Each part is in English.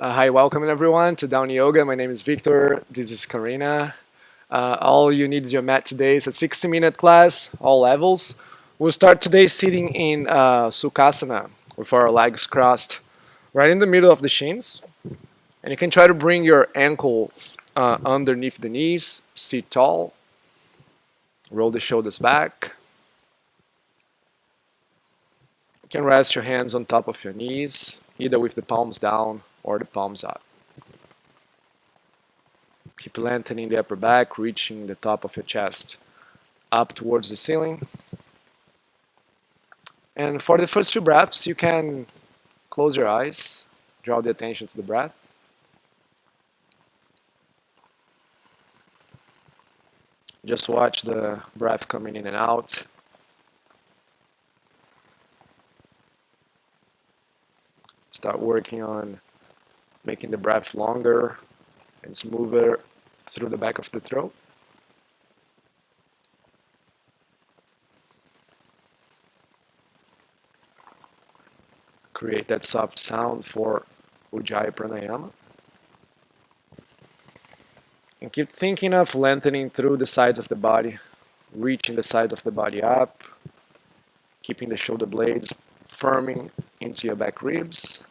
Hi, welcome everyone to Down Yoga. My name is Victor. This is Karina. All you need is your mat today. It's a 60-minute class, all levels. We'll start today sitting in Sukhasana with our legs crossed right in the middle of the shins. And you can try to bring your ankles underneath the knees, sit tall, roll the shoulders back. You can rest your hands on top of your knees, either with the palms down or the palms up. Keep lengthening the upper back, reaching the top of your chest up towards the ceiling. And for the first few breaths, you can close your eyes, draw the attention to the breath. Just watch the breath coming in and out. Start working on making the breath longer and smoother through the back of the throat. Create that soft sound for Ujjayi Pranayama. And keep thinking of lengthening through the sides of the body, reaching the sides of the body up, keeping the shoulder blades firming into your back ribs.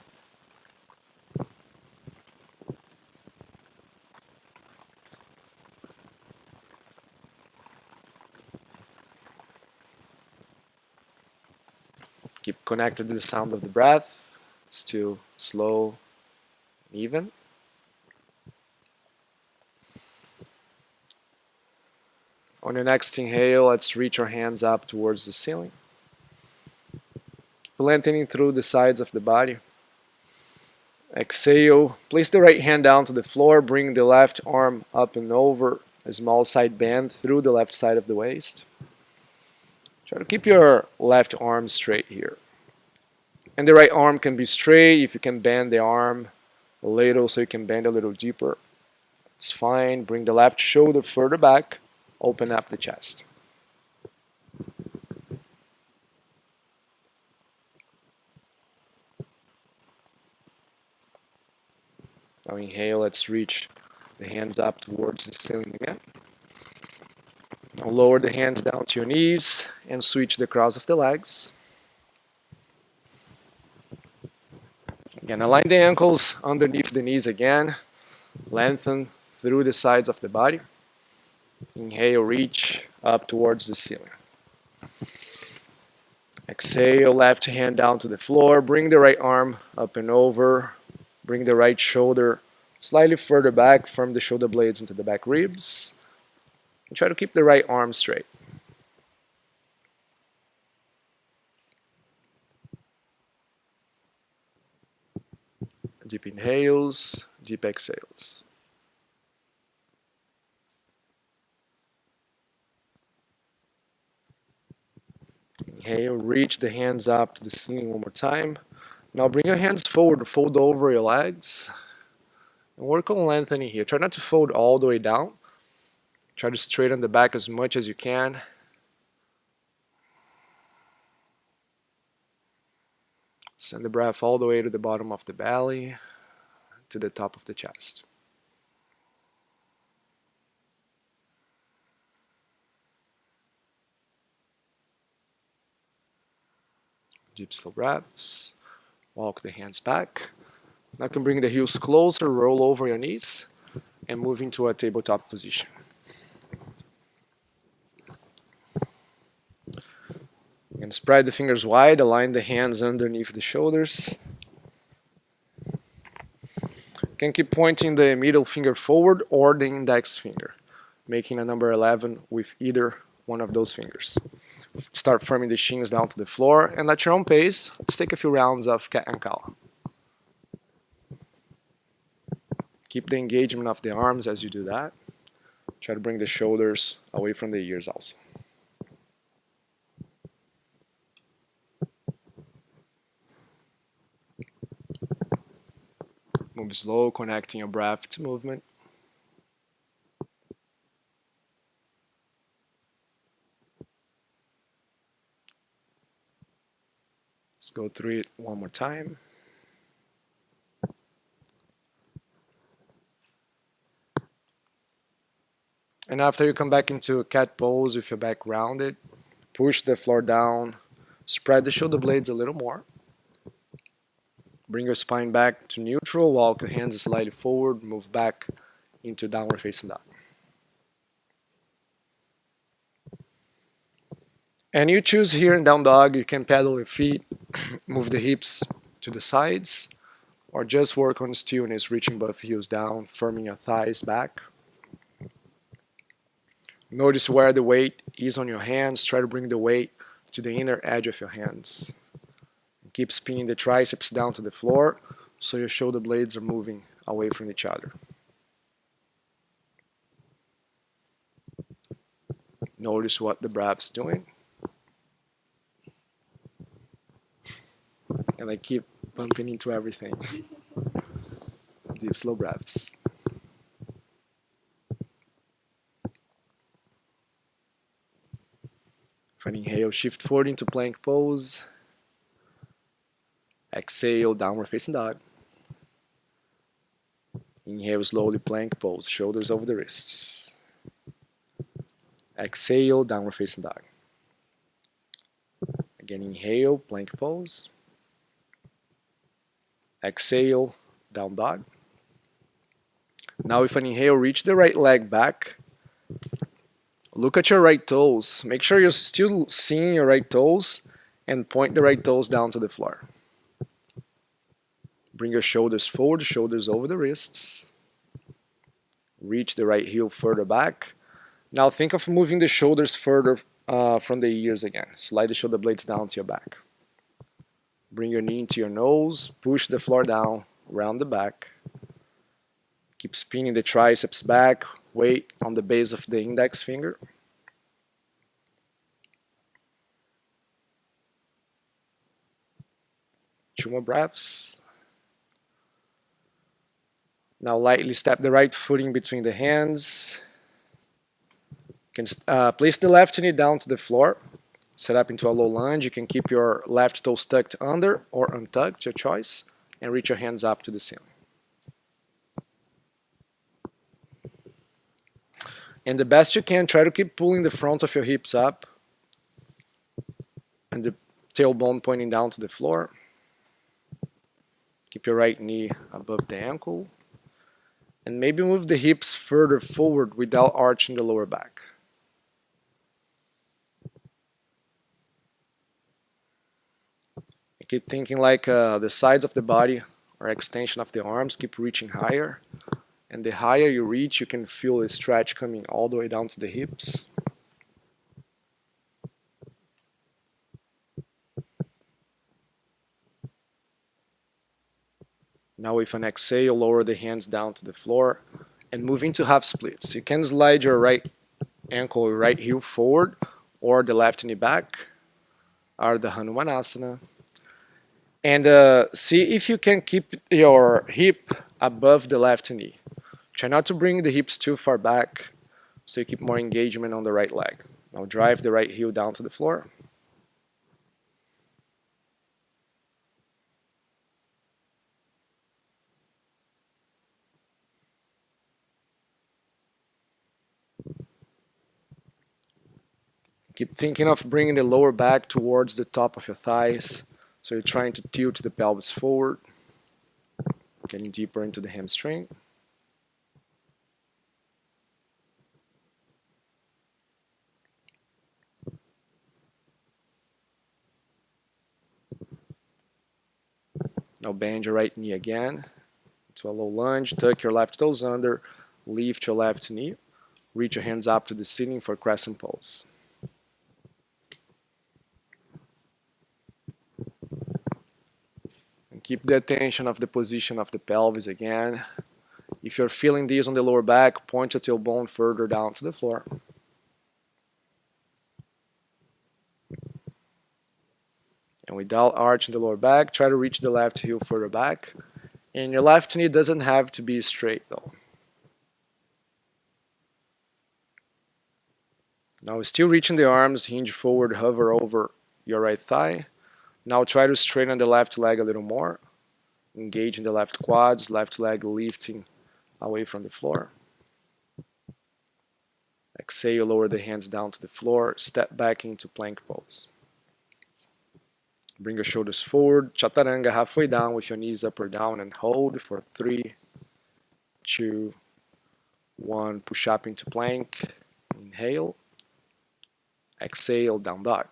Keep connected to the sound of the breath, still slow and even. On your next inhale, let's reach our hands up towards the ceiling. Lengthening through the sides of the body. Exhale, place the right hand down to the floor, bring the left arm up and over, a small side bend through the left side of the waist. Try to keep your left arm straight here. And the right arm can be straight. If you can bend the arm a little so you can bend a little deeper, it's fine. Bring the left shoulder further back, open up the chest. Now inhale, let's reach the hands up towards the ceiling again. Now lower the hands down to your knees and switch the cross of the legs. Again, align the ankles underneath the knees again. Lengthen through the sides of the body. Inhale, reach up towards the ceiling. Exhale, left hand down to the floor. Bring the right arm up and over. Bring the right shoulder slightly further back from the shoulder blades into the back ribs. And try to keep the right arm straight. Deep inhales, deep exhales. Inhale, reach the hands up to the ceiling one more time. Now bring your hands forward, fold over your legs. And work on lengthening here. Try not to fold all the way down. Try to straighten the back as much as you can. Send the breath all the way to the bottom of the belly, to the top of the chest. Deep, slow breaths. Walk the hands back. Now you can bring the heels closer, roll over your knees, and move into a tabletop position. You can spread the fingers wide, align the hands underneath the shoulders. You can keep pointing the middle finger forward or the index finger, making a number 11 with either one of those fingers. Start firming the shins down to the floor, and at your own pace, let's take a few rounds of cat and cow. Keep the engagement of the arms as you do that. Try to bring the shoulders away from the ears also. Move slow, connecting your breath to movement. Let's go through it one more time. And after you come back into cat pose with your back rounded, push the floor down, spread the shoulder blades a little more. Bring your spine back to neutral, walk your hands slightly forward, move back into downward facing dog. And you choose here in down dog, you can pedal your feet, move the hips to the sides, or just work on stillness, reaching both heels down, firming your thighs back. Notice where the weight is on your hands. Try to bring the weight to the inner edge of your hands. Keep spinning the triceps down to the floor so your shoulder blades are moving away from each other. Notice what the breath's doing. And I keep bumping into everything. Deep, slow breaths. If I inhale, shift forward into plank pose. Exhale, downward facing dog. Inhale, slowly plank pose, shoulders over the wrists. Exhale, downward facing dog. Again, inhale, plank pose. Exhale, down dog. Now with an inhale, reach the right leg back. Look at your right toes. Make sure you're still seeing your right toes and point the right toes down to the floor. Bring your shoulders forward, shoulders over the wrists. Reach the right heel further back. Now think of moving the shoulders further from the ears again. Slide the shoulder blades down to your back. Bring your knee into your nose, push the floor down, round the back. Keep spinning the triceps back, weight on the base of the index finger. Two more breaths. Now lightly step the right foot in between the hands. You can place the left knee down to the floor. Set up into a low lunge. You can keep your left toes tucked under or untucked, your choice, and reach your hands up to the ceiling. And the best you can, try to keep pulling the front of your hips up and the tailbone pointing down to the floor. Keep your right knee above the ankle. And maybe move the hips further forward without arching the lower back. Keep thinking like the sides of the body or extension of the arms. Keep reaching higher. And the higher you reach, you can feel a stretch coming all the way down to the hips. Now with an exhale, lower the hands down to the floor and move into half splits. You can slide your right ankle or right heel forward or the left knee back, Ardha Hanumanasana. And see if you can keep your hip above the left knee. Try not to bring the hips too far back so you keep more engagement on the right leg. Now drive the right heel down to the floor. Keep thinking of bringing the lower back towards the top of your thighs. So you're trying to tilt the pelvis forward, getting deeper into the hamstring. Now bend your right knee again to a low lunge. Tuck your left toes under, lift your left knee. Reach your hands up to the ceiling for Crescent Pose. Keep the attention of the position of the pelvis again. If you're feeling this on the lower back, point your tailbone further down to the floor. And without arching the lower back, try to reach the left heel further back. And your left knee doesn't have to be straight though. Now still reaching the arms, hinge forward, hover over your right thigh. Now try to straighten the left leg a little more. Engage in the left quads, left leg lifting away from the floor. Exhale, lower the hands down to the floor. Step back into plank pose. Bring your shoulders forward. Chaturanga halfway down with your knees up or down and hold for 3, 2, 1. Push up into plank. Inhale. Exhale, down dog.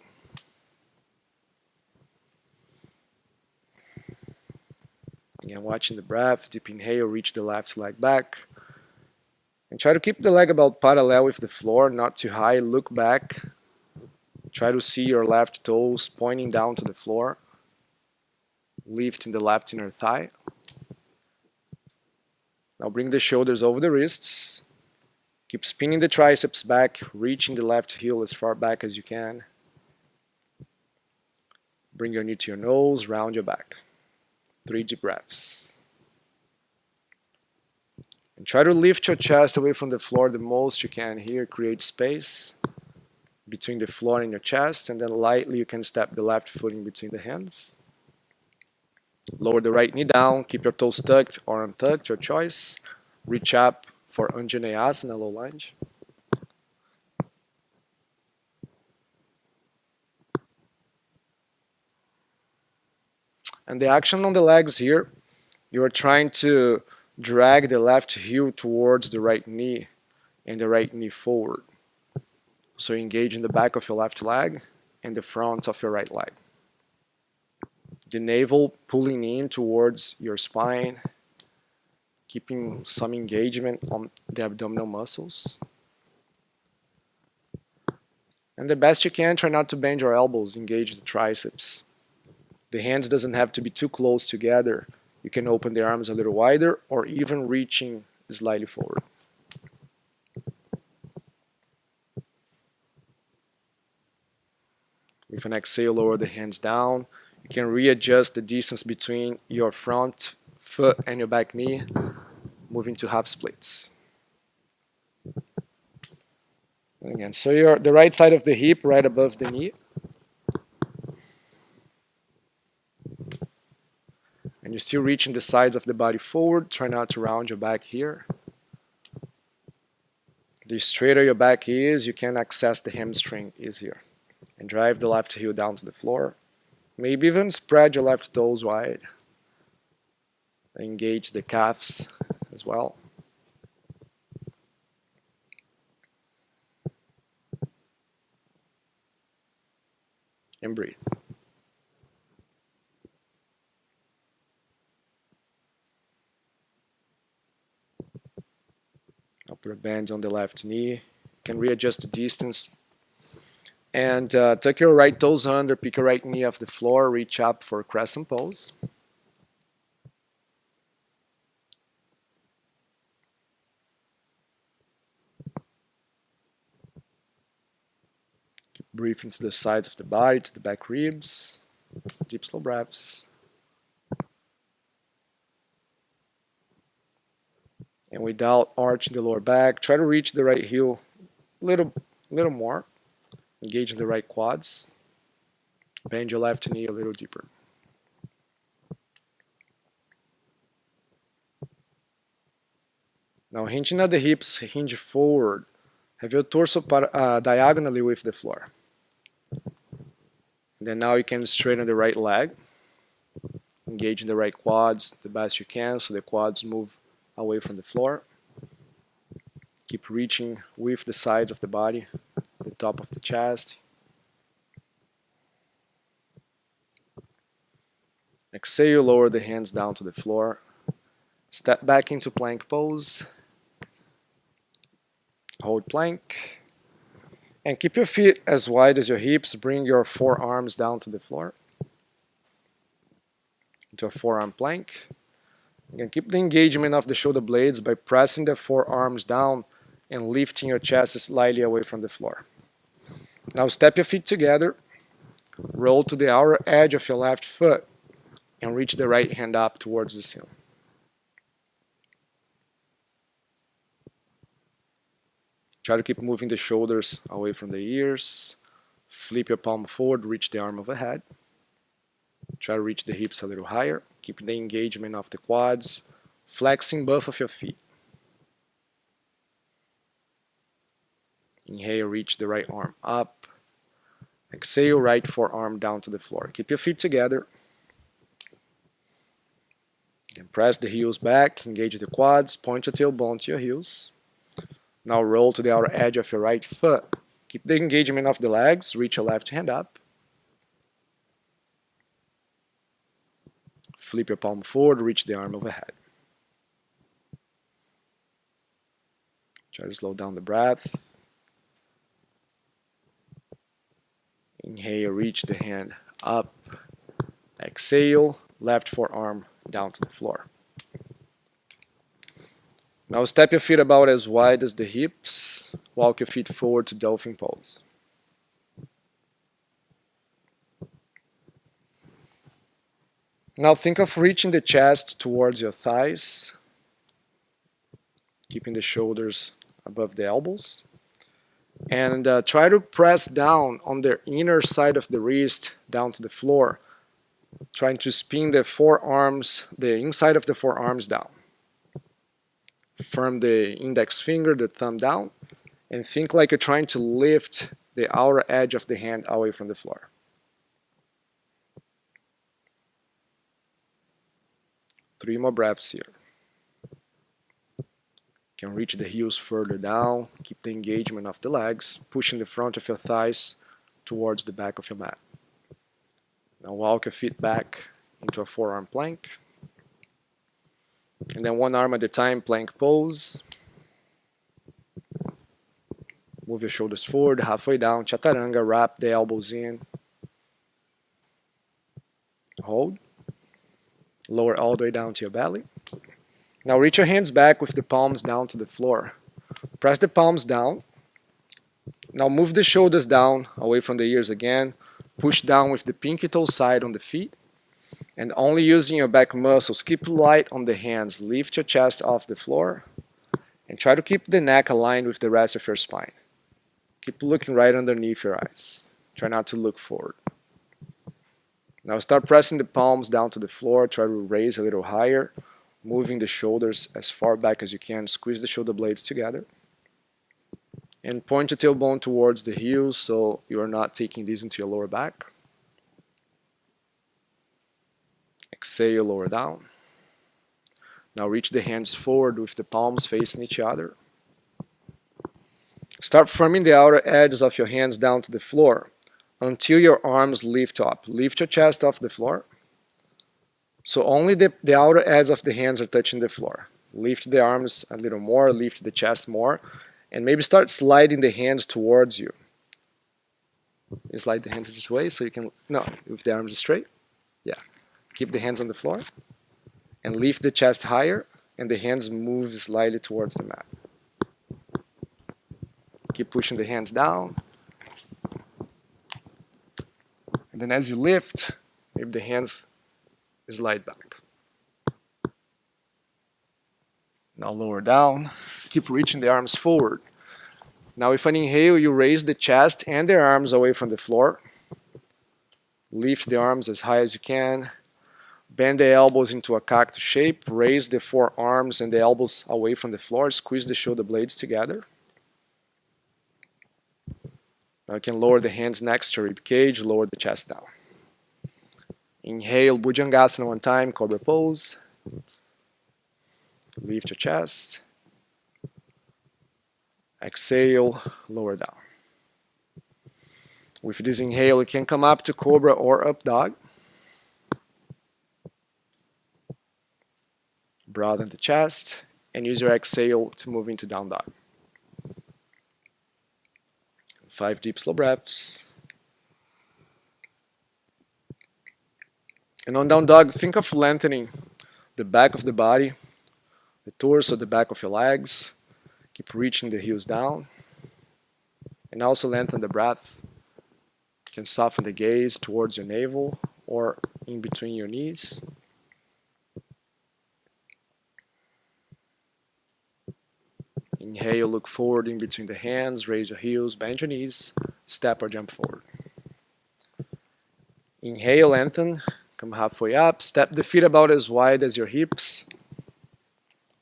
Again, watching the breath. Deep inhale, reach the left leg back. And try to keep the leg about parallel with the floor, not too high. Look back. Try to see your left toes pointing down to the floor. Lifting the left inner thigh. Now bring the shoulders over the wrists. Keep spinning the triceps back, reaching the left heel as far back as you can. Bring your knee to your nose, round your back. 3 deep breaths. And try to lift your chest away from the floor the most you can here. Create space between the floor and your chest, and then lightly you can step the left foot in between the hands. Lower the right knee down, keep your toes tucked or untucked, your choice. Reach up for Anjaneyasana Low Lunge. And the action on the legs here, you are trying to drag the left heel towards the right knee and the right knee forward. So engage in the back of your left leg and the front of your right leg. The navel pulling in towards your spine, keeping some engagement on the abdominal muscles. And the best you can, try not to bend your elbows, engage the triceps. The hands doesn't have to be too close together. You can open the arms a little wider or even reaching slightly forward. With an exhale, lower the hands down. You can readjust the distance between your front foot and your back knee, moving to half splits. And again, so the right side of the hip right above the knee. And you're still reaching the sides of the body forward. Try not to round your back here. The straighter your back is, you can access the hamstring easier. And drive the left heel down to the floor. Maybe even spread your left toes wide. Engage the calves as well. And breathe. Upper bend on the left knee. You can readjust the distance. And tuck your right toes under, pick your right knee off the floor, reach up for Crescent Pose. Keep breathing to the sides of the body, to the back ribs. Deep, slow breaths. And without arching the lower back, try to reach the right heel a little more. Engage in the right quads. Bend your left knee a little deeper. Now hinging at the hips, hinge forward. Have your torso diagonally with the floor. And then now you can straighten the right leg. Engage in the right quads the best you can so the quads move away from the floor. Keep reaching with the sides of the body, the top of the chest. Exhale, lower the hands down to the floor. Step back into plank pose. Hold plank. And keep your feet as wide as your hips. Bring your forearms down to the floor. Into a forearm plank. You can keep the engagement of the shoulder blades by pressing the forearms down and lifting your chest slightly away from the floor. Now step your feet together. Roll to the outer edge of your left foot and reach the right hand up towards the ceiling. Try to keep moving the shoulders away from the ears. Flip your palm forward, reach the arm overhead. Try to reach the hips a little higher. Keep the engagement of the quads, flexing both of your feet. Inhale, reach the right arm up. Exhale, right forearm down to the floor. Keep your feet together. And press the heels back, engage the quads, point your tailbone to your heels. Now roll to the outer edge of your right foot. Keep the engagement of the legs, reach your left hand up. Flip your palm forward, reach the arm overhead. Try to slow down the breath. Inhale, reach the hand up. Exhale, left forearm down to the floor. Now step your feet about as wide as the hips. Walk your feet forward to Dolphin Pose. Now think of reaching the chest towards your thighs, keeping the shoulders above the elbows. And try to press down on the inner side of the wrist down to the floor, trying to spin the forearms, the inside of the forearms down. Firm the index finger, the thumb down, and think like you're trying to lift the outer edge of the hand away from the floor. Three more breaths here. You can reach the heels further down, keep the engagement of the legs, pushing the front of your thighs towards the back of your mat. Now walk your feet back into a forearm plank. And then one arm at a time, plank pose. Move your shoulders forward, halfway down, chaturanga, wrap the elbows in. Hold. Lower all the way down to your belly. Now reach your hands back with the palms down to the floor. Press the palms down. Now move the shoulders down, away from the ears again. Push down with the pinky toe side on the feet. And only using your back muscles, keep light on the hands. Lift your chest off the floor. And try to keep the neck aligned with the rest of your spine. Keep looking right underneath your eyes. Try not to look forward. Now start pressing the palms down to the floor. Try to raise a little higher. Moving the shoulders as far back as you can. Squeeze the shoulder blades together. And point your tailbone towards the heels so you are not taking these into your lower back. Exhale, lower down. Now reach the hands forward with the palms facing each other. Start firming the outer edges of your hands down to the floor until your arms lift up. Lift your chest off the floor. So only the outer edge of the hands are touching the floor. Lift the arms a little more, lift the chest more, and maybe start sliding the hands towards you. You slide the hands this way so you can, no, if the arms are straight. Yeah. Keep the hands on the floor and lift the chest higher and the hands move slightly towards the mat. Keep pushing the hands down. And then as you lift, maybe the hands slide back. Now lower down. Keep reaching the arms forward. Now with an inhale, you raise the chest and the arms away from the floor. Lift the arms as high as you can. Bend the elbows into a cactus shape. Raise the forearms and the elbows away from the floor. Squeeze the shoulder blades together. Now you can lower the hands next to rib cage. Lower the chest down. Inhale, Bhujangasana one time, Cobra Pose. Lift your chest. Exhale, lower down. With this inhale, you can come up to Cobra or Up Dog. Broaden the chest and use your exhale to move into Down Dog. 5 deep, slow breaths. And on Down Dog, think of lengthening the back of the body, the torso, the back of your legs. Keep reaching the heels down. And also lengthen the breath. You can soften the gaze towards your navel or in between your knees. Inhale, look forward in between the hands, raise your heels, bend your knees, step or jump forward. Inhale, lengthen. Come halfway up, step the feet about as wide as your hips.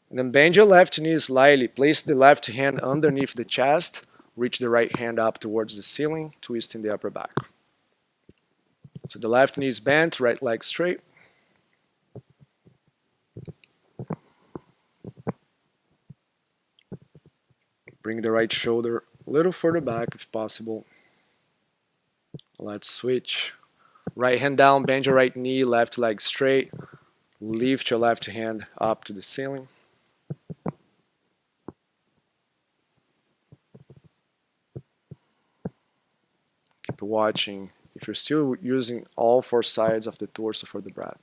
And then bend your left knee slightly. Place the left hand underneath the chest. reach the right hand up towards the ceiling, twisting the upper back. So the left knee is bent, right leg straight. Bring the right shoulder a little further back if possible. Let's switch. Right hand down, bend your right knee, left leg straight. Lift your left hand up to the ceiling. Keep watching if you're still using all four sides of the torso for the breath.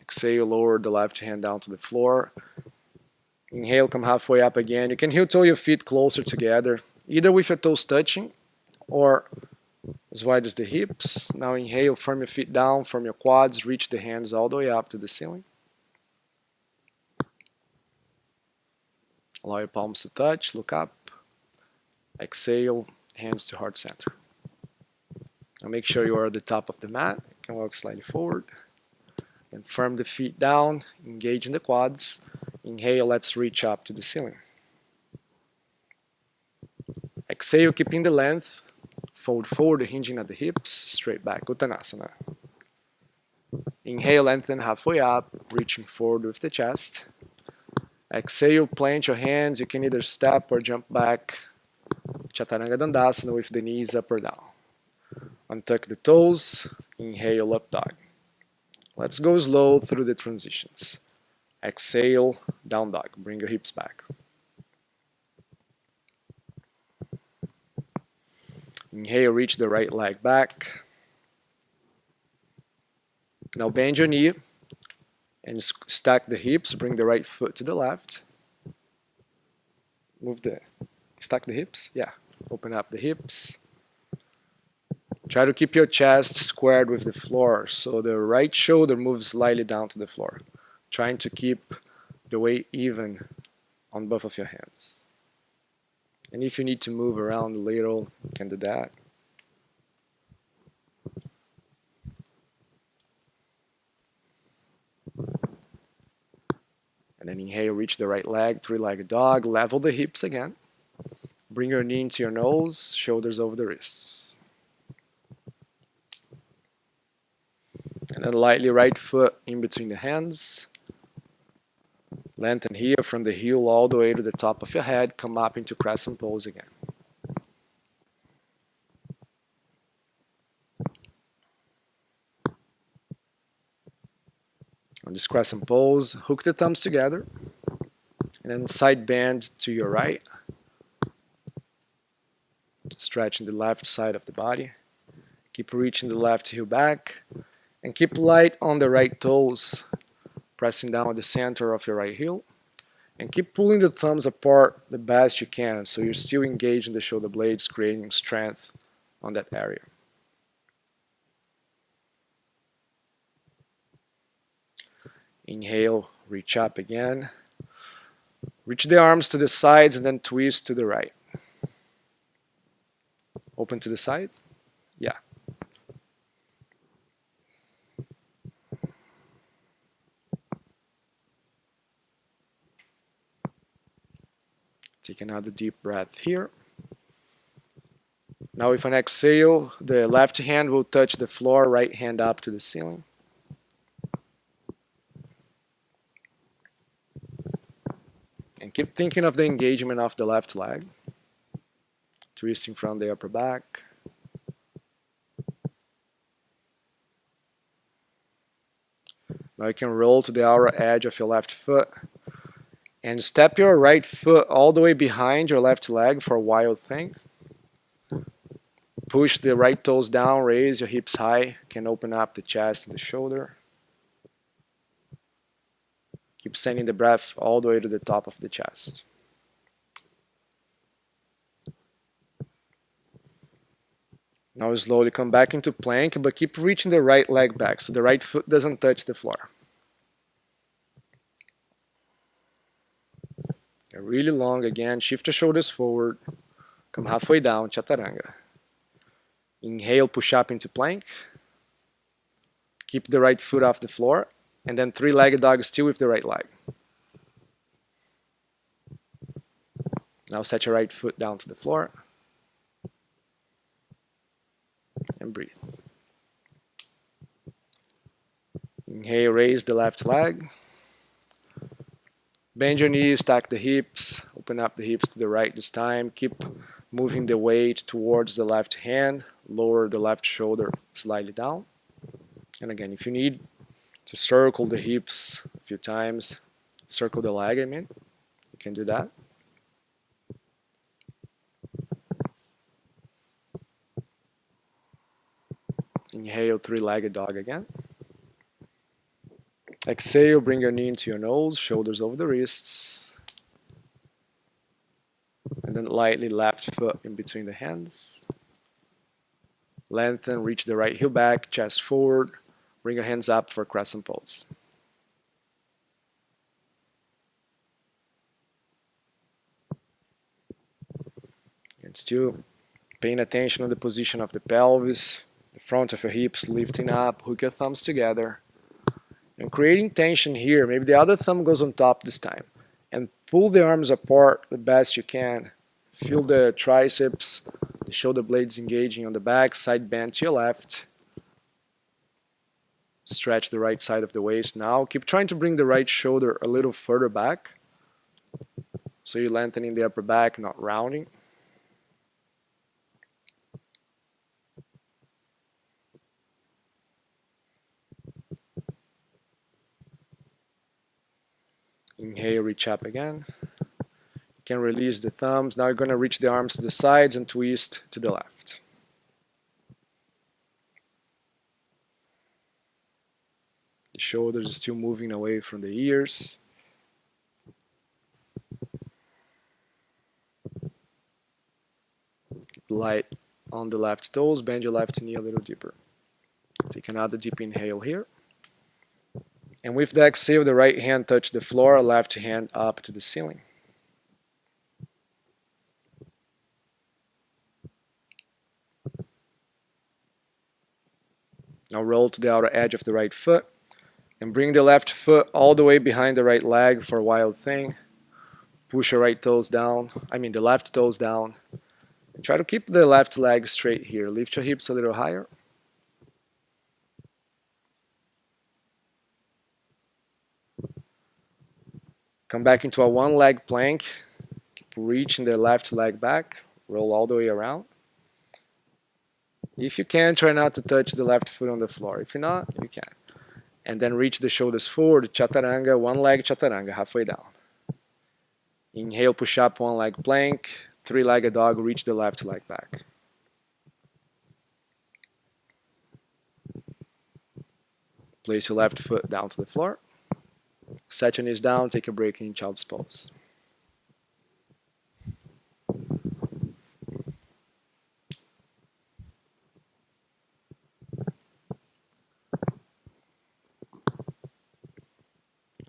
Exhale, lower the left hand down to the floor. Inhale, come halfway up again. You can heel toe your feet closer together, either with your toes touching or as wide as the hips. Now inhale, firm your feet down, firm your quads, reach the hands all the way up to the ceiling. Allow your palms to touch, look up. Exhale, hands to heart center. Now make sure you are at the top of the mat. You can walk slightly forward. And firm the feet down, engage in the quads. Inhale, let's reach up to the ceiling. Exhale, keeping the length. Fold forward, hinging at the hips, straight back, Uttanasana. Inhale, lengthen halfway up, reaching forward with the chest. Exhale, plant your hands. You can either step or jump back. Chaturanga Dandasana with the knees up or down. Untuck the toes. Inhale, up dog. Let's go slow through the transitions. Exhale, down dog. Bring your hips back. Inhale, reach the right leg back. Now bend your knee and stack the hips. Bring the right foot to the left. Stack the hips. Yeah, open up the hips. Try to keep your chest squared with the floor, so the right shoulder moves slightly down to the floor, trying to keep the weight even on both of your hands. And if you need to move around a little, you can do that. And then inhale, reach the right leg, three-legged dog, level the hips again. Bring your knee into your nose, shoulders over the wrists. And then lightly right foot in between the hands. Lengthen here from the heel all the way to the top of your head. Come up into Crescent Pose again. On this Crescent Pose, hook the thumbs together. And then side bend to your right. Stretching the left side of the body. Keep reaching the left heel back. And keep light on the right toes, pressing down at the center of your right heel. And keep pulling the thumbs apart the best you can, so you're still engaged in the shoulder blades, creating strength on that area. Inhale, reach up again. Reach the arms to the sides and then twist to the right. Open to the side. Yeah. Take another deep breath here. Now with an exhale, the left hand will touch the floor, right hand up to the ceiling. And keep thinking of the engagement of the left leg. Twisting from the upper back. Now you can roll to the outer edge of your left foot. And step your right foot all the way behind your left leg for a wild thing. Push the right toes down, raise your hips high. You can open up the chest and the shoulder. Keep sending the breath all the way to the top of the chest. Now slowly come back into plank, but keep reaching the right leg back so the right foot doesn't touch the floor. Get really long again. Shift your shoulders forward. Come halfway down, Chaturanga. Inhale, push up into plank. Keep the right foot off the floor. And then three-legged dog still with the right leg. Now set your right foot down to the floor and breathe. Inhale, raise the left leg. Bend your knees, stack the hips, open up the hips to the right this time. Keep moving the weight towards the left hand. Lower the left shoulder slightly down. And again, if you need to circle the hips a few times, circle the leg, you can do that. Inhale, three-legged dog again. Exhale, bring your knee into your nose, shoulders over the wrists. And then lightly left foot in between the hands. Lengthen, reach the right heel back, chest forward. Bring your hands up for Crescent Pose. And still paying attention on the position of the pelvis, the front of your hips lifting up, hook your thumbs together. And creating tension here. Maybe the other thumb goes on top this time. And pull the arms apart the best you can. Feel the triceps, the shoulder blades engaging on the back, side bend to your left. Stretch the right side of the waist now. Keep trying to bring the right shoulder a little further back. So you're lengthening the upper back, not rounding. Inhale, reach up again. You can release the thumbs. Now you're going to reach the arms to the sides and twist to the left. The shoulders still moving away from the ears. Keep light on the left toes. Bend your left knee a little deeper. Take another deep inhale here. And with the exhale, the right hand touch the floor, left hand up to the ceiling. Now roll to the outer edge of the right foot and bring the left foot all the way behind the right leg for a wild thing. Push your right toes down, the left toes down. And try to keep the left leg straight here. Lift your hips a little higher. Come back into a one-leg plank. Keep reaching the left leg back. Roll all the way around. If you can, try not to touch the left foot on the floor. If not, you can. And then reach the shoulders forward. Chaturanga, one-leg chaturanga, halfway down. Inhale, push up, one-leg plank. Three-legged dog, reach the left leg back. Place your left foot down to the floor. Set your knees down, take a break in Child's Pose.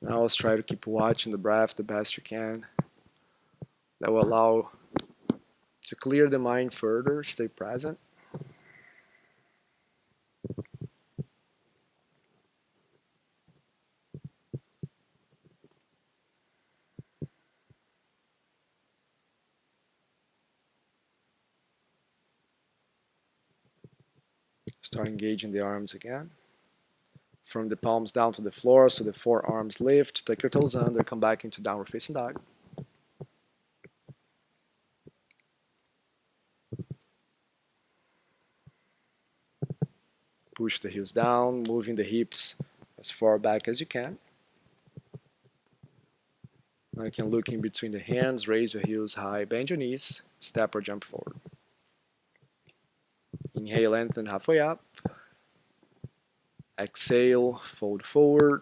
Now let's try to keep watching the breath the best you can. That will allow to clear the mind further, stay present. Start engaging the arms again. From the palms down to the floor, so the forearms lift. Take your toes under, come back into downward facing dog. Push the heels down, moving the hips as far back as you can. Now you can look in between the hands, raise your heels high, bend your knees, step or jump forward. Inhale, lengthen halfway up. Exhale, fold forward.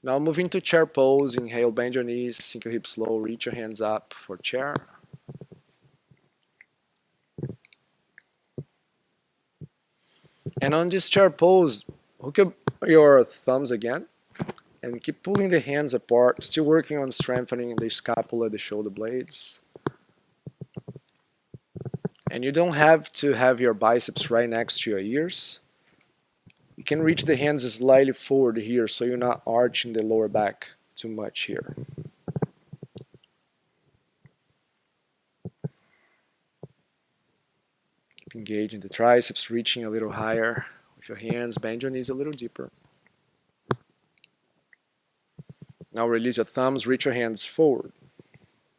Now moving to chair pose. Inhale, bend your knees, sink your hips low, reach your hands up for chair. And on this chair pose, hook up your thumbs again and keep pulling the hands apart, still working on strengthening the scapula, the shoulder blades. And you don't have to have your biceps right next to your ears. You can reach the hands slightly forward here so you're not arching the lower back too much here. Engaging the triceps, reaching a little higher with your hands. Bend your knees a little deeper. Now release your thumbs, reach your hands forward.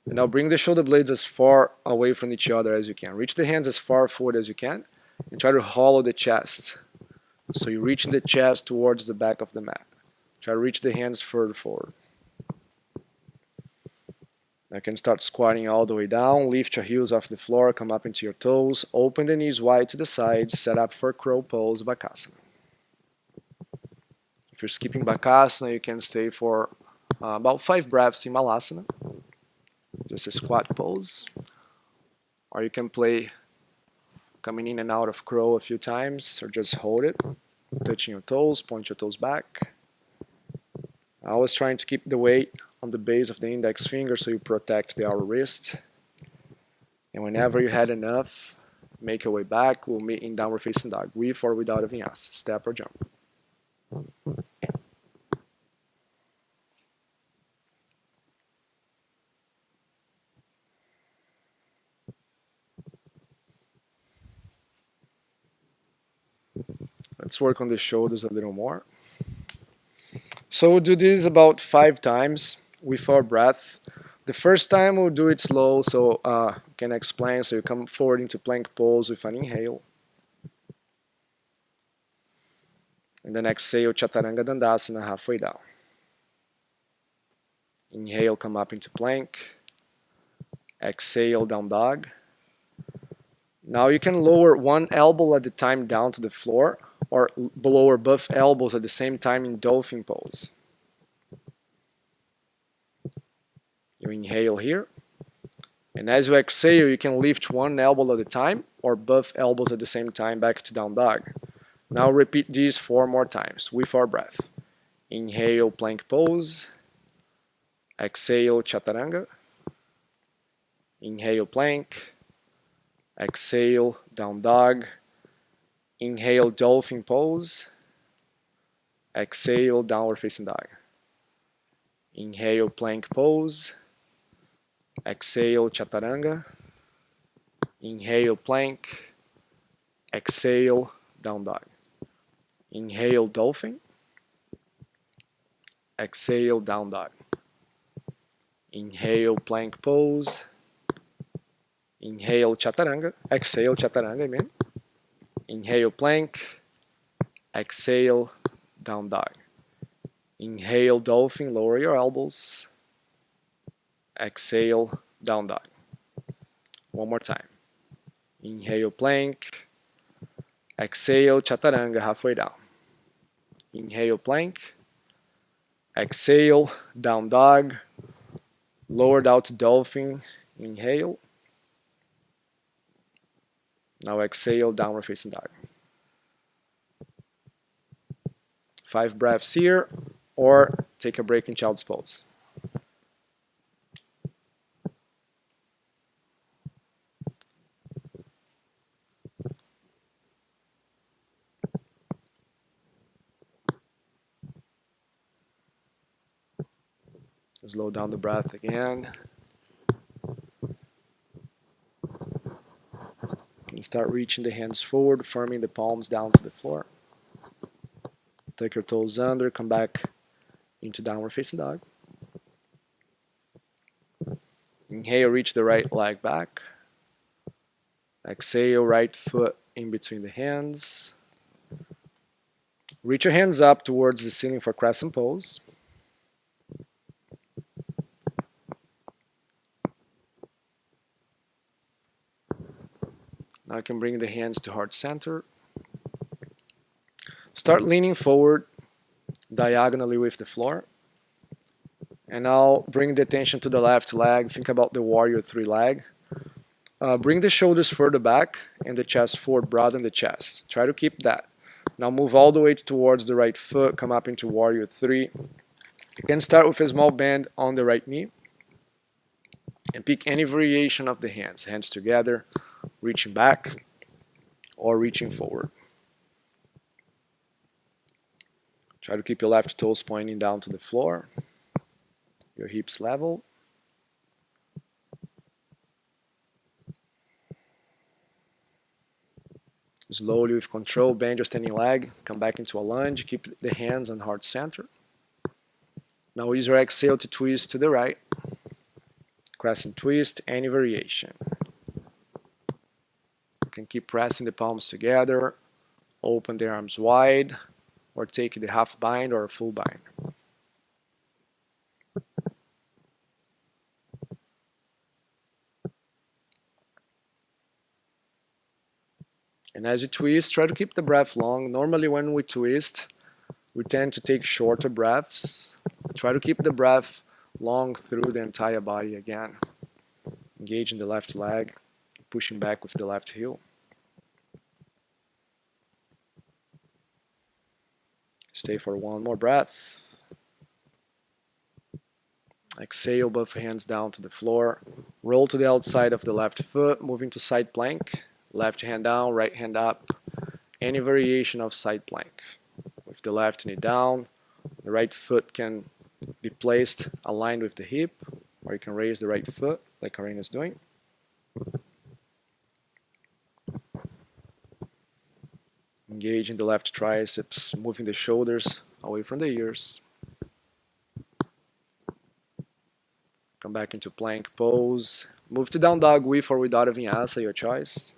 And now bring the shoulder blades as far away from each other as you can. Reach the hands as far forward as you can and try to hollow the chest. So you're reaching the chest towards the back of the mat. Try to reach the hands further forward. Now you can start squatting all the way down. Lift your heels off the floor, come up into your toes. Open the knees wide to the sides. Set up for crow pose, Bakasana. If you're skipping Bakasana, you can stay for about 5 breaths in Malasana. Just a squat pose. Or you can play coming in and out of crow a few times, or just hold it, touching your toes, point your toes back. Always trying to keep the weight on the base of the index finger so you protect the outer wrist. And whenever you had enough, make your way back. We'll meet in downward facing dog, with or without a vinyasa, step or jump. Let's work on the shoulders a little more. So we'll do this about 5 times with our breath. The first time we'll do it slow, so can explain. So you come forward into plank pose with an inhale. And then exhale, Chaturanga Dandasana, halfway down. Inhale, come up into plank. Exhale, down dog. Now you can lower one elbow at a time down to the floor, or lower both elbows at the same time in Dolphin Pose. You inhale here, and as you exhale, you can lift one elbow at a time, or both elbows at the same time back to down dog. Now repeat these 4 more times with our breath. Inhale, plank pose. Exhale, Chaturanga. Inhale, plank. Exhale, down dog. Inhale, Dolphin Pose. Exhale, downward facing dog. Inhale, plank pose. Exhale, Chaturanga. Inhale, plank. Exhale, down dog. Inhale, Dolphin. Exhale, down dog. Inhale, plank pose. Inhale, Chaturanga. Exhale, Chaturanga, I mean. Inhale, plank. Exhale, down dog. Inhale, Dolphin, lower your elbows. Exhale, down dog. One more time. Inhale, plank. Exhale, Chaturanga, halfway down. Inhale, plank. Exhale, down dog. Lower down to Dolphin. Inhale. Now exhale, downward facing dog. 5 breaths here, or take a break in Child's Pose. Slow down the breath again. And start reaching the hands forward, firming the palms down to the floor. Take your toes under, come back into downward facing dog. Inhale, reach the right leg back. Exhale, right foot in between the hands. Reach your hands up towards the ceiling for Crescent Pose. Now you can bring the hands to heart center. Start leaning forward diagonally with the floor. And now bring the attention to the left leg. Think about the Warrior 3 leg. Bring the shoulders further back and the chest forward, broaden the chest. Try to keep that. Now move all the way towards the right foot, come up into Warrior 3. You can start with a small bend on the right knee. And pick any variation of the hands. Hands together, reaching back or reaching forward. Try to keep your left toes pointing down to the floor. Your hips level. Slowly with control, bend your standing leg, come back into a lunge, keep the hands on heart center. Now use your exhale to twist to the right. Crescent twist, any variation. You can keep pressing the palms together, open the arms wide, or take the half bind or full bind. And as you twist, try to keep the breath long. Normally when we twist, we tend to take shorter breaths. Try to keep the breath long through the entire body again. Engaging the left leg, pushing back with the left heel. Stay for one more breath. Exhale, both hands down to the floor. Roll to the outside of the left foot, moving to side plank. Left hand down, right hand up. Any variation of side plank. With the left knee down, the right foot can be placed aligned with the hip, or you can raise the right foot like Karina is doing. Engaging the left triceps, moving the shoulders away from the ears. Come back into plank pose. Move to down dog with or without a vinyasa, your choice.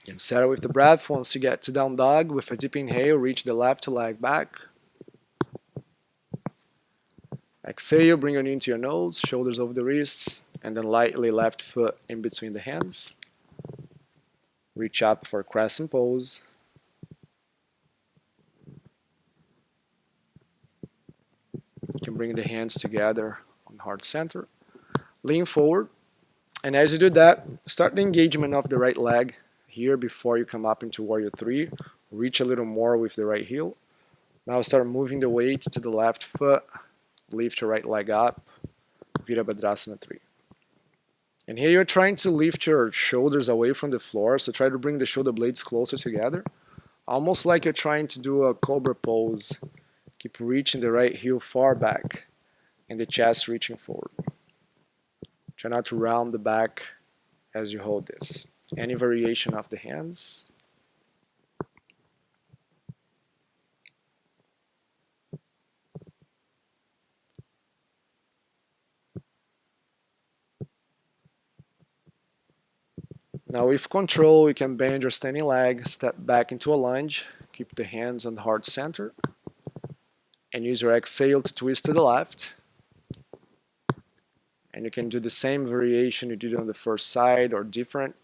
And settle with the breath. Once you get to down dog, with a deep inhale, reach the left leg back. Exhale, bring your knee into your nose, shoulders over the wrists, and then lightly left foot in between the hands. Reach up for Crescent Pose. You can bring the hands together on heart center. Lean forward, and as you do that, start the engagement of the right leg here before you come up into Warrior 3. Reach a little more with the right heel. Now start moving the weight to the left foot. Lift your right leg up. VIBEZZZZZ 3. And here you're trying to lift your shoulders away from the floor. So try to bring the shoulder blades closer together. Almost like you're trying to do a cobra pose. Keep reaching the right heel far back. And the chest reaching forward. Try not to round the back as you hold this. Any variation of the hands. Now with control, you can bend your standing leg, step back into a lunge, keep the hands on heart center, and use your exhale to twist to the left. And you can do the same variation you did on the first side or different.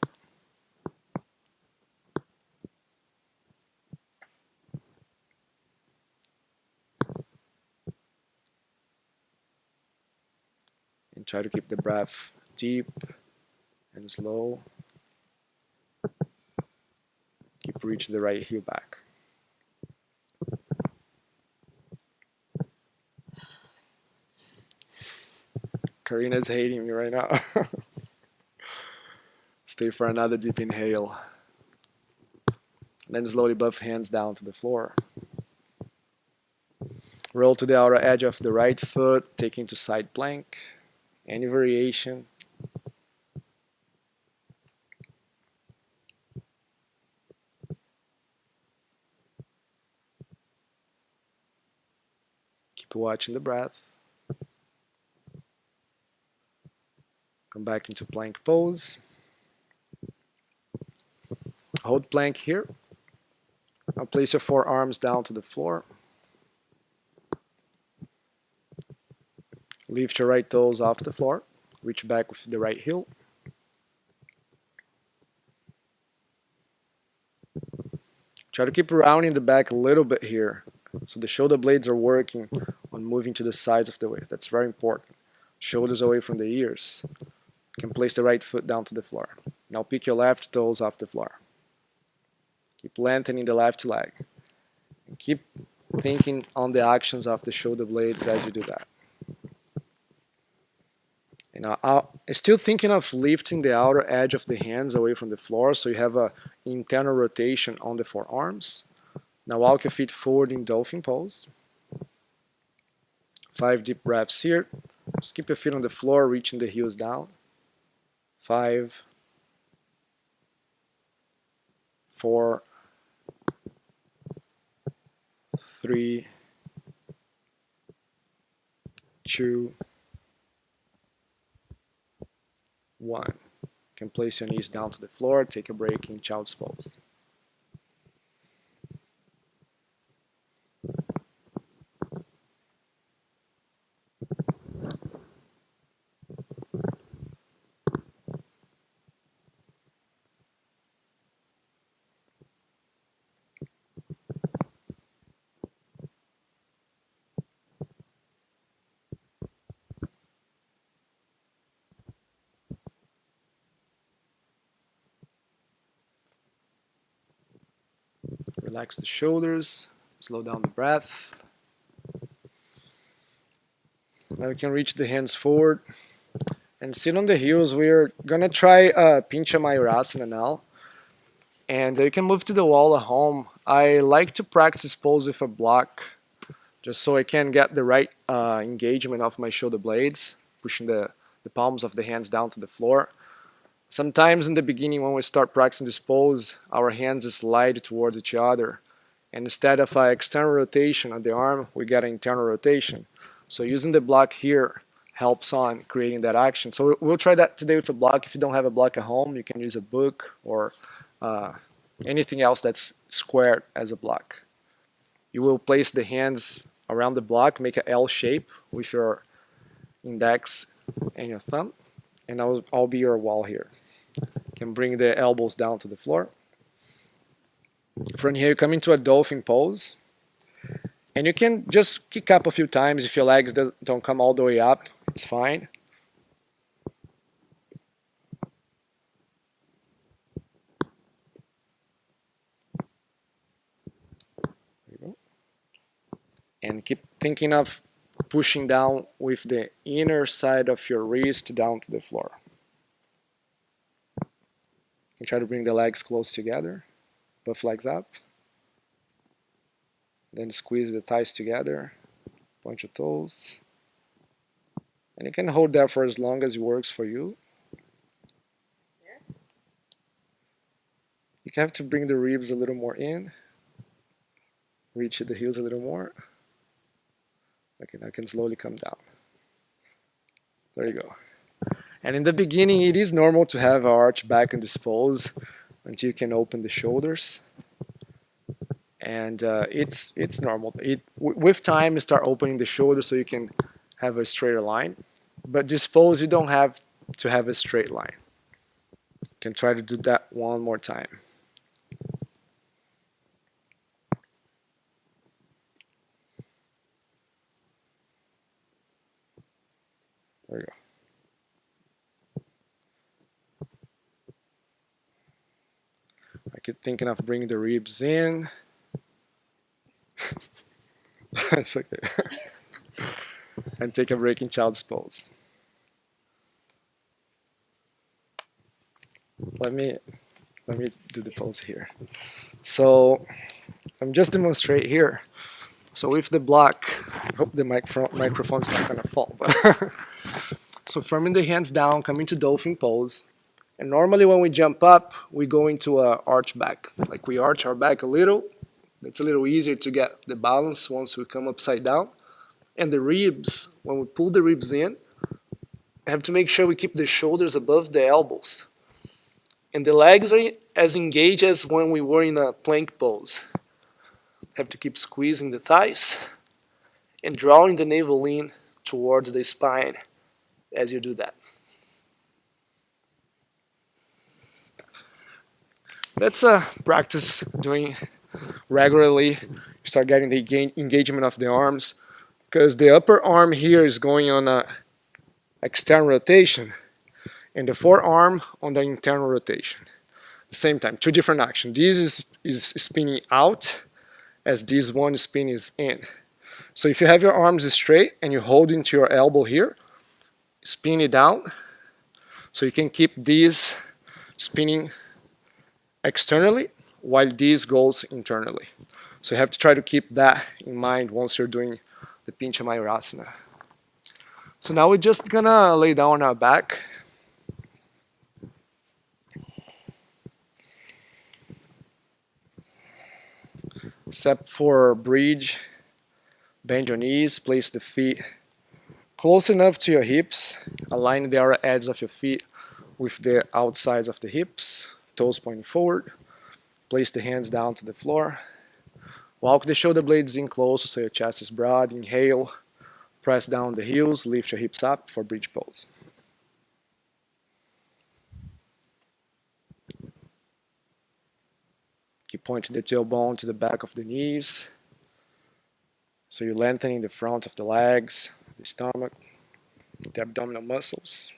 And try to keep the breath deep and slow. Keep reaching the right heel back. Karina's hating me right now. Stay for another deep inhale. And then slowly both hands down to the floor. Roll to the outer edge of the right foot, taking to side plank. Any variation. Keep watching the breath. Come back into plank pose. Hold plank here. Now place your forearms down to the floor. Lift your right toes off the floor. Reach back with the right heel. Try to keep rounding the back a little bit here. So the shoulder blades are working on moving to the sides of the waist. That's very important. Shoulders away from the ears. You can place the right foot down to the floor. Now pick your left toes off the floor. Keep lengthening the left leg. And keep thinking on the actions of the shoulder blades as you do that. And now, still thinking of lifting the outer edge of the hands away from the floor so you have an internal rotation on the forearms. Now walk your feet forward in Dolphin Pose. 5 deep breaths here. Just keep your feet on the floor, reaching the heels down. 5, 4, 3, 2, 1. You can place your knees down to the floor, take a break in Child's Pose. Relax the shoulders, slow down the breath. Now we can reach the hands forward and sit on the heels. We're gonna try Pincha Mayurasana now. And you can move to the wall at home. I like to practice pose with a block just so I can get the right engagement of my shoulder blades, pushing the palms of the hands down to the floor. Sometimes in the beginning when we start practicing this pose, our hands slide towards each other. And instead of an external rotation of the arm, we get an internal rotation. So using the block here helps on creating that action. So we'll try that today with a block. If you don't have a block at home, you can use a book or anything else that's squared as a block. You will place the hands around the block, make an L shape with your index and your thumb, and I'll be your wall here. You can bring the elbows down to the floor. From here, you come into a Dolphin Pose, and you can just kick up a few times. If your legs don't come all the way up, it's fine. And keep thinking of pushing down with the inner side of your wrist down to the floor. You try to bring the legs close together, both legs up. Then squeeze the thighs together, point your toes. And you can hold that for as long as it works for you. You have to bring the ribs a little more in. Reach the heels a little more. Okay, now I can slowly come down. There you go. And in the beginning, it is normal to have an arch back in this pose until you can open the shoulders. And it's normal. With time, you start opening the shoulders so you can have a straighter line. But this pose, you don't have to have a straight line. You can try to do that one more time. There we go. I keep thinking of bringing the ribs in. It's okay. And take a break in Child's Pose. Let me do the pose here. So I'm just demonstrate here. So with the block, I hope the microphone's not gonna fall. So firming the hands down, coming to Dolphin Pose. And normally when we jump up, we go into a arch back. Like we arch our back a little. It's a little easier to get the balance once we come upside down. And the ribs, when we pull the ribs in, I have to make sure we keep the shoulders above the elbows. And the legs are as engaged as when we were in a plank pose. Have to keep squeezing the thighs and drawing the navel in towards the spine as you do that. Let's practice doing regularly. You start getting the engagement of the arms, because the upper arm here is going on a external rotation and the forearm on the internal rotation. At the same time, two different actions. This is spinning out as this one spin is in. So if you have your arms straight and you hold into your elbow here, spin it down so you can keep this spinning externally while this goes internally. So you have to try to keep that in mind once you're doing the Pincha Mayurasana. So now we're just gonna lay down on our back. Except for bridge, bend your knees, place the feet close enough to your hips, align the outer edges of your feet with the outsides of the hips, toes pointing forward. Place the hands down to the floor. Walk the shoulder blades in closer so your chest is broad. Inhale, press down the heels, lift your hips up for bridge pose. Keep pointing the tailbone to the back of the knees. So you're lengthening the front of the legs, the stomach, the abdominal muscles.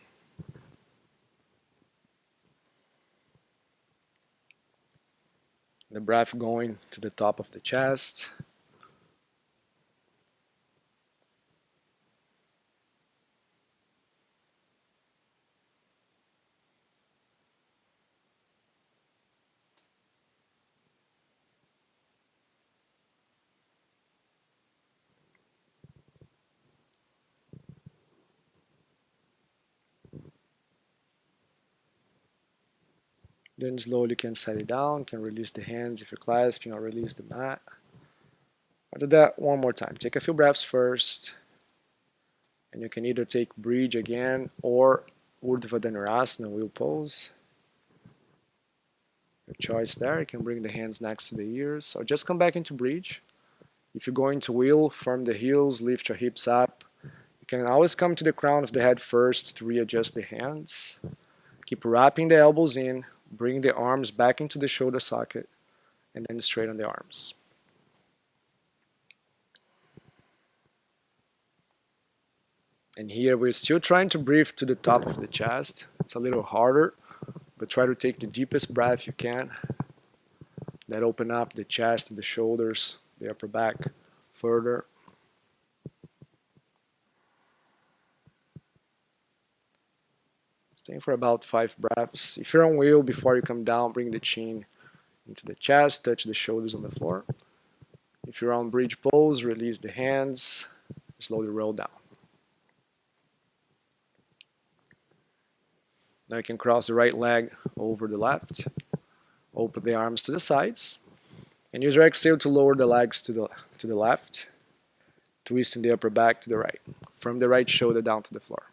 The breath going to the top of the chest. Then slowly you can set it down, can release the hands if you're clasping or release the mat. I'll do that one more time. Take a few breaths first. And you can either take bridge again or Urdhva Dhanurasana, wheel pose. Your choice there. You can bring the hands next to the ears or just come back into bridge. If you're going to wheel, firm the heels, lift your hips up. You can always come to the crown of the head first to readjust the hands. Keep wrapping the elbows in. Bring the arms back into the shoulder socket and then straighten the arms. And here we're still trying to breathe to the top of the chest. It's a little harder, but try to take the deepest breath you can. That open up the chest, the shoulders, the upper back further. Staying for about 5 breaths. If you're on wheel, before you come down, bring the chin into the chest, touch the shoulders on the floor. If you're on bridge pose, release the hands, slowly roll down. Now you can cross the right leg over the left, open the arms to the sides, and use your exhale to lower the legs to the left, twisting the upper back to the right, from the right shoulder down to the floor.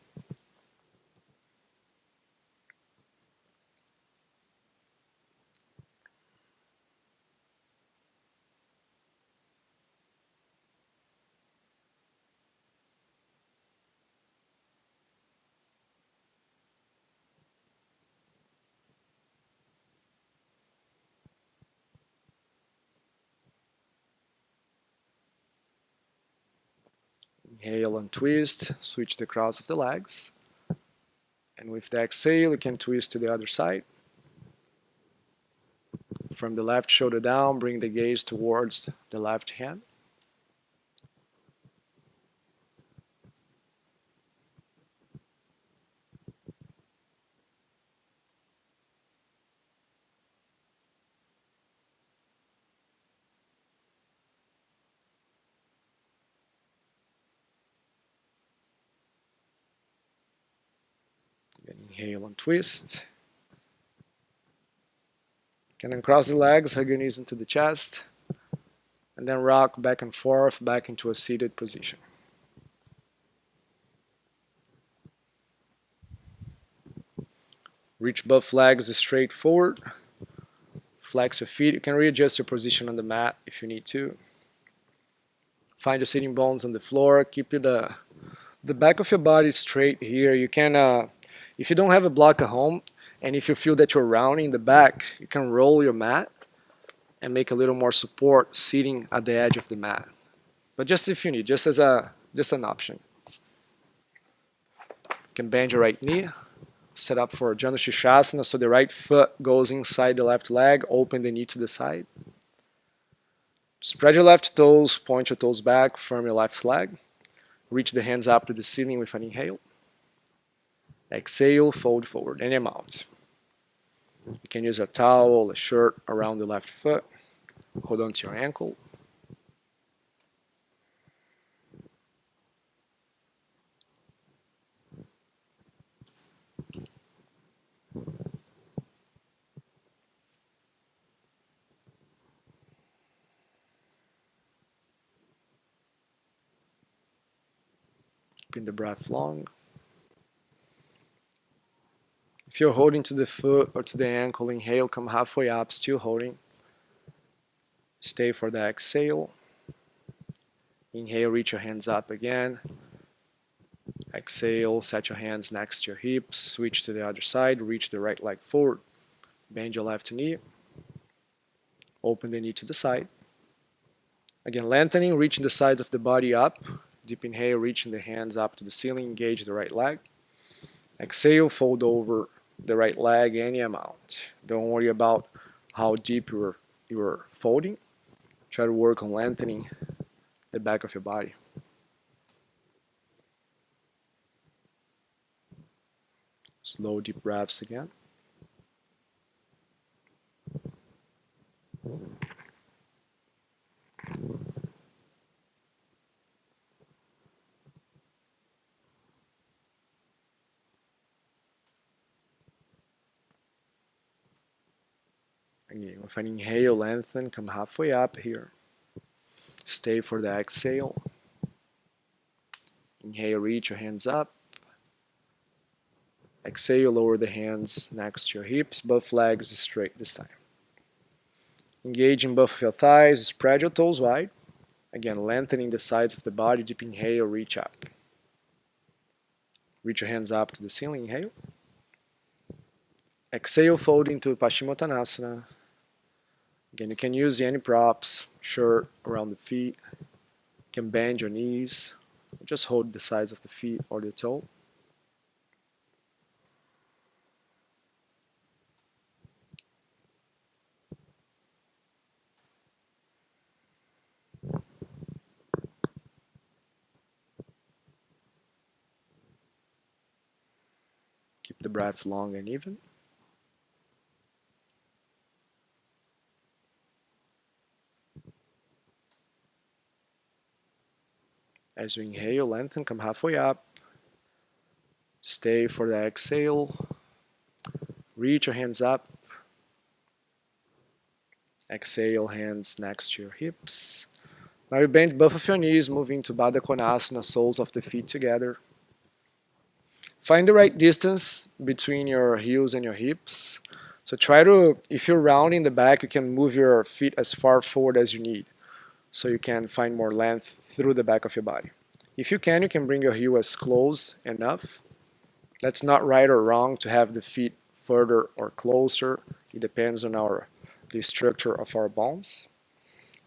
Inhale and twist, switch the cross of the legs. And with the exhale, you can twist to the other side. From the left shoulder down, bring the gaze towards the left hand. Inhale and twist. Can uncross the legs, hug your knees into the chest, and then rock back and forth back into a seated position. Reach both legs straight forward. Flex your feet. You can readjust your position on the mat if you need to. Find your sitting bones on the floor. Keep the back of your body straight here. You can, if you don't have a block at home, and if you feel that you're rounding the back, you can roll your mat and make a little more support sitting at the edge of the mat. But just if you need, just an option. You can bend your right knee, set up for Sukhasana, so the right foot goes inside the left leg, open the knee to the side. Spread your left toes, point your toes back, firm your left leg. Reach the hands up to the ceiling with an inhale. Exhale, fold forward, and I'm out. You can use a towel, a shirt around the left foot. Hold on to your ankle. Keeping the breath long. If you're holding to the foot or to the ankle, inhale, come halfway up, still holding. Stay for the exhale. Inhale, reach your hands up again. Exhale, set your hands next to your hips. Switch to the other side, reach the right leg forward. Bend your left knee. Open the knee to the side. Again, lengthening, reaching the sides of the body up. Deep inhale, reaching the hands up to the ceiling, engage the right leg. Exhale, fold over the right leg any amount. Don't worry about how deep you're folding. Try to work on lengthening the back of your body. Slow, deep breaths again. Again, with an inhale, lengthen, come halfway up here. Stay for the exhale. Inhale, reach your hands up. Exhale, lower the hands next to your hips, both legs straight this time. Engage in both of your thighs, spread your toes wide. Again, lengthening the sides of the body, deep inhale, reach up. Reach your hands up to the ceiling, inhale. Exhale, fold into Paschimottanasana. Again, you can use any props, shirt around the feet. You can bend your knees. Just hold the sides of the feet or the toe. Keep the breath long and even. As you inhale, lengthen, come halfway up. Stay for the exhale. Reach your hands up. Exhale, hands next to your hips. Now you bend both of your knees, moving to Baddha Konasana, soles of the feet together. Find the right distance between your heels and your hips. So try to, if you're rounding the back, you can move your feet as far forward as you need, so you can find more length through the back of your body. If you can bring your heel as close enough. That's not right or wrong to have the feet further or closer. It depends on the structure of our bones.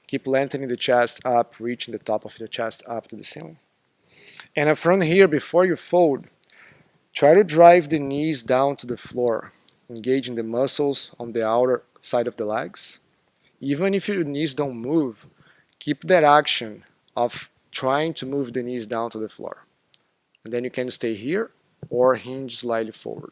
Keep lengthening the chest up, reaching the top of the chest up to the ceiling. And from here, before you fold, try to drive the knees down to the floor, engaging the muscles on the outer side of the legs. Even if your knees don't move, keep that action of trying to move the knees down to the floor. And then you can stay here or hinge slightly forward.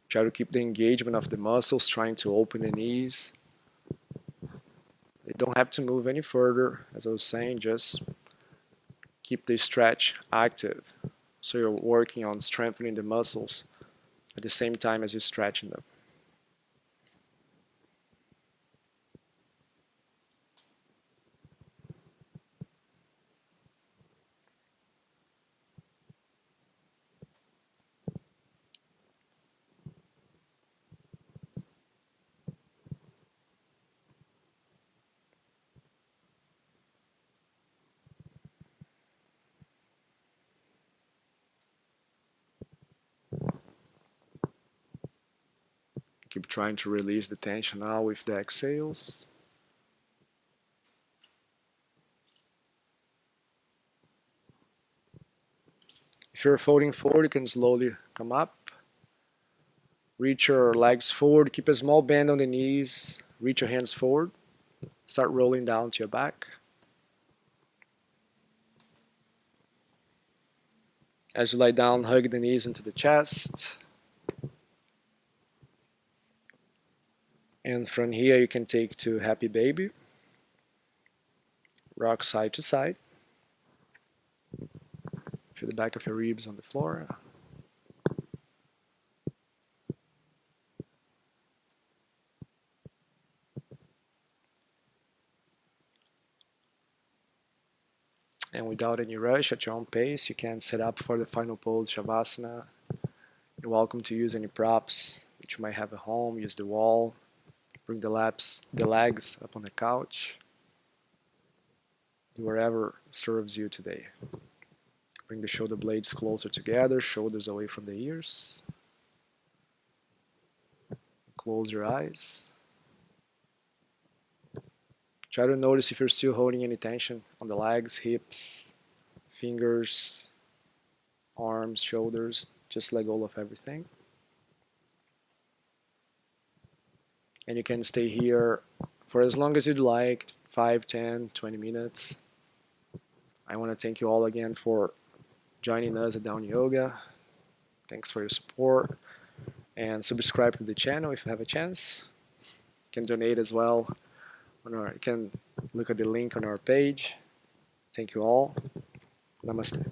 Try to keep the engagement of the muscles, trying to open the knees. They don't have to move any further. As I was saying, just keep the stretch active. So you're working on strengthening the muscles at the same time as you're stretching them. Keep trying to release the tension now with the exhales. If you're folding forward, you can slowly come up. Reach your legs forward. Keep a small bend on the knees. Reach your hands forward. Start rolling down to your back. As you lie down, hug the knees into the chest. And from here, you can take to Happy Baby. Rock side to side. Feel the back of your ribs on the floor. And without any rush, at your own pace, you can set up for the final pose, Shavasana. You're welcome to use any props that you might have at home. Use the wall. Bring the legs up on the couch. Do whatever serves you today. Bring the shoulder blades closer together, shoulders away from the ears. Close your eyes. Try to notice if you're still holding any tension on the legs, hips, fingers, arms, shoulders. Just let go of everything. And you can stay here for as long as you'd like, 5, 10, 20 minutes. I want to thank you all again for joining us at Down Yoga. Thanks for your support. And subscribe to the channel if you have a chance. You can donate as well. You can look at the link on our page. Thank you all. Namaste.